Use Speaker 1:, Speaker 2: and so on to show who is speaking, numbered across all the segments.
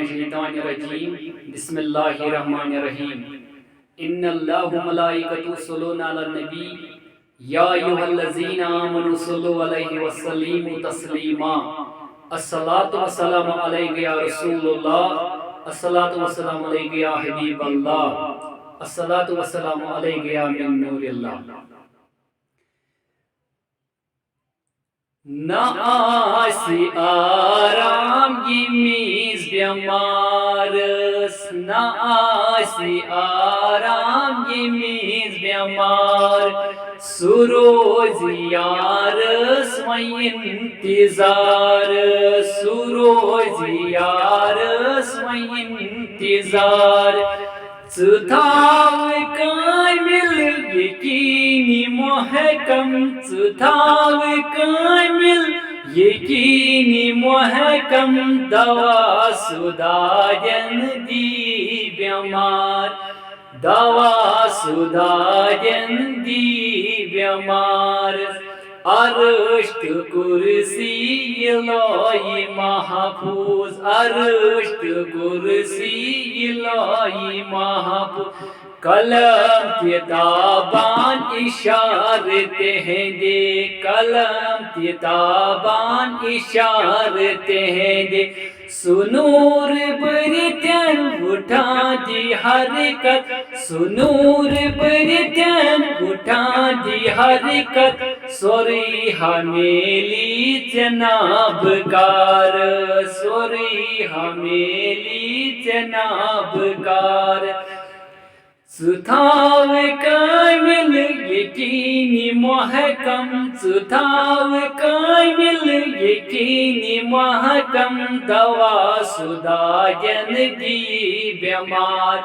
Speaker 1: मिनश्शैतानिर्रजीम बिस्मिल्लाहिर्रहमानिर्रहीम इन्नल्लाहु व मलाइकतुहु युसल्लूना अलन नबी या अय्युहल्लज़ीना आमनू सल्लु अलैहि वसल्लिमु तस्लीमा अस्सलातु वस्सलामु अलैका या रसूलल्लाह अस्सलातु वस्सलामु अलैका या हबीबल्लाह अस्सलातु वस्सलामु अलैका या मिन नूरिल्लाह। न आसी आराम यमीज बेमारस न आसी आराम यमीज बेमार सुरोज यारस वहीं इंतजार सुरोज यारस वहीं इंतजार सुथाव कामिल यकीनी मोहकम सुथाव कामिल यकीनी मोहकम दवा सुदायन दी बेमार दवा सुदायन दी बेमार अर्श्त कुर्सी इलाही महफूज अर्श्त कुर्सी इलाही महफूज कलम किताबान इशारते हैं दे कलम किताबान इशारते हैं दे सुनूर बरितन उठा दी हरकत सुनूर बरितन उठा दी हरकत सोरी हमेली जनाबकार सोरी हमेली जनाबकार सुथाव कामिल यकीनी मोहकम सुथाव कामिल यकीनी मोहकम दवा सुदायन दी बेमार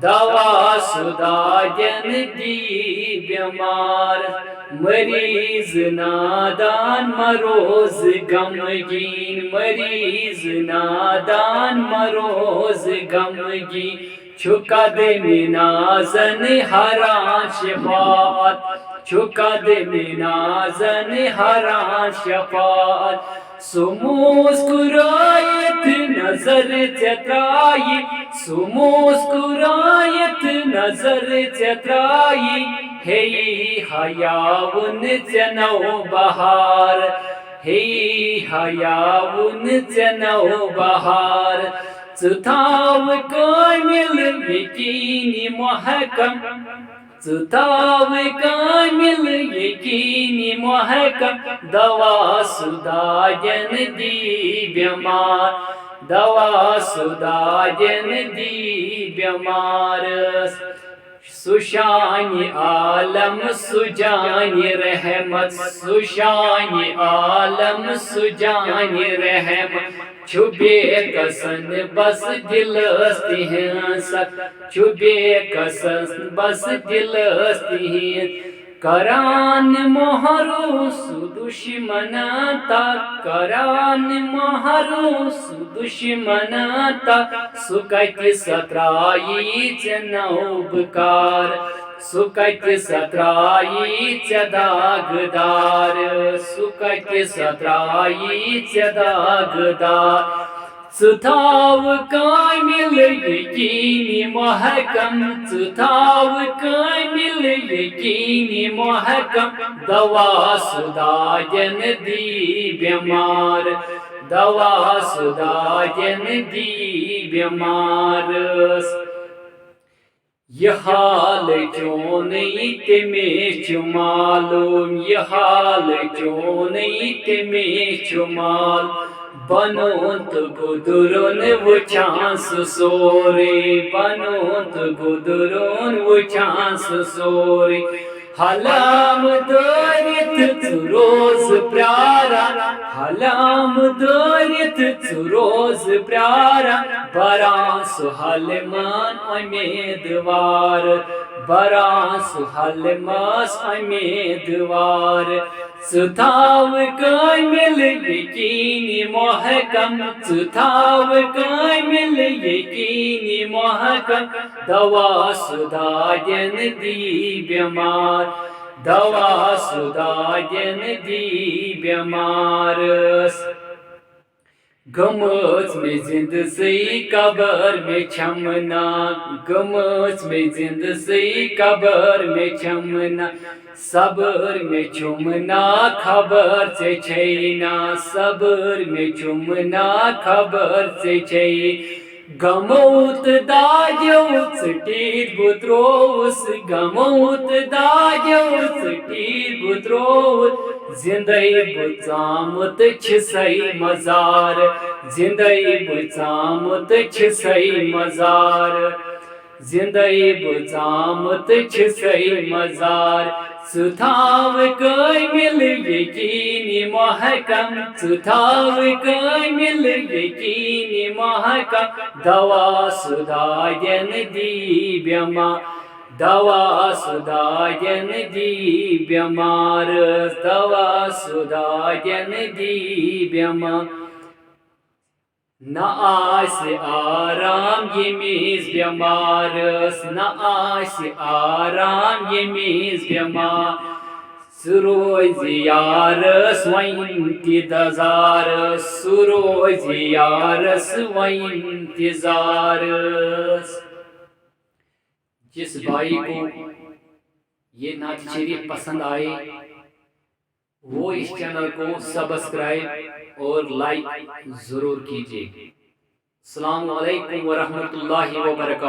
Speaker 1: दवा सुदायन दी बेमार मरीज नादान मरोज गमगीन मरीज नादान मरोज गमगीन छुका दे मिनाजन हरा शफात छुका दे मिनाजन हरा शफात सुमुस्कुरायत नजर चतराई सुमुस्कुरायत नजर चतराई हे हयाउन चनो बहार हे हयाउन चनो बहार सुथाव कामिल यकीनी मोहकम सुथाव कामिल यकीनी मोहकम दवा सुदायन दी बेमार दवा सुदायन दी बेमार सुशानी आलम सुजानी रहमत सुशानी आलम सुजानी रहमत छुबे कसन बस दिलस्ती हैं सत छुबे कसन बस दिलस्ती हैं करान मोहरूस दुश्मनाता करान मोहरूस दुश्मनाता सुकत सतराई चनौबकार सुकत सतराई चदागदार सुकत सतराई चदागदार सुथाव कामिल यकीनी मोहकम सुथाव कामिल यकीनी मोहकम दवा सुदायन दी बेमार दवा सुदायन दी बेमार यह हाल क्यों नहीं तुम्हें मालूम यह हाल क्यों नहीं तुम्हें मालूम बनोत गुदुरुन वो चांस सोरे बनोत गुदुरुन वो चांस सोरे हलाम दरित रोज प्यारा हलाम दरित रोज प्यारा बरा सुहलमान उम्मीदवार बरा सुहलमास उम्मीदवार सुथाव कामिल यकीनी मोहकम सुथाव कामिल यकीनी मोहकम दवा सुदायन दी बेमार दवा सुदायन दी बेमार गमच में जिंद सही कबर में छमना, गमच में जिंद सही कबर में छमना, सबर में चुमना खबर से छैना, सबर में चुमना खबर से छै। गमौत दाजौत टीर बुत्रोस, गमौत दाजौत टीर बुत्रोस, जिंदई बुचामत छिसई मजार, जिंदई बुचामत छिसई मजार, जिंदई बुचामत छिसई मजार। सुथाव कामिल यकीनी महकम, सुथाव कामिल यकीनी महकम, दवा सुदायन दी बेमार, दवा सुदायन दी बेमार, दवा सुदायन दी बेमार। न आस आराम यमीज बेमारस, न आस आराम यमीज बेमार, सुरोज यारस वहीं इंतजारस, सुरोज यारस वहीं इंतजारस। जिस भाई को ये नात शरीफ पसंद आए वो इस चैनल को सब्सक्राइब और लाइक जरूर कीजिए। अस्सलाम वालेकुम व रहमतुल्लाहि व बरकातहू।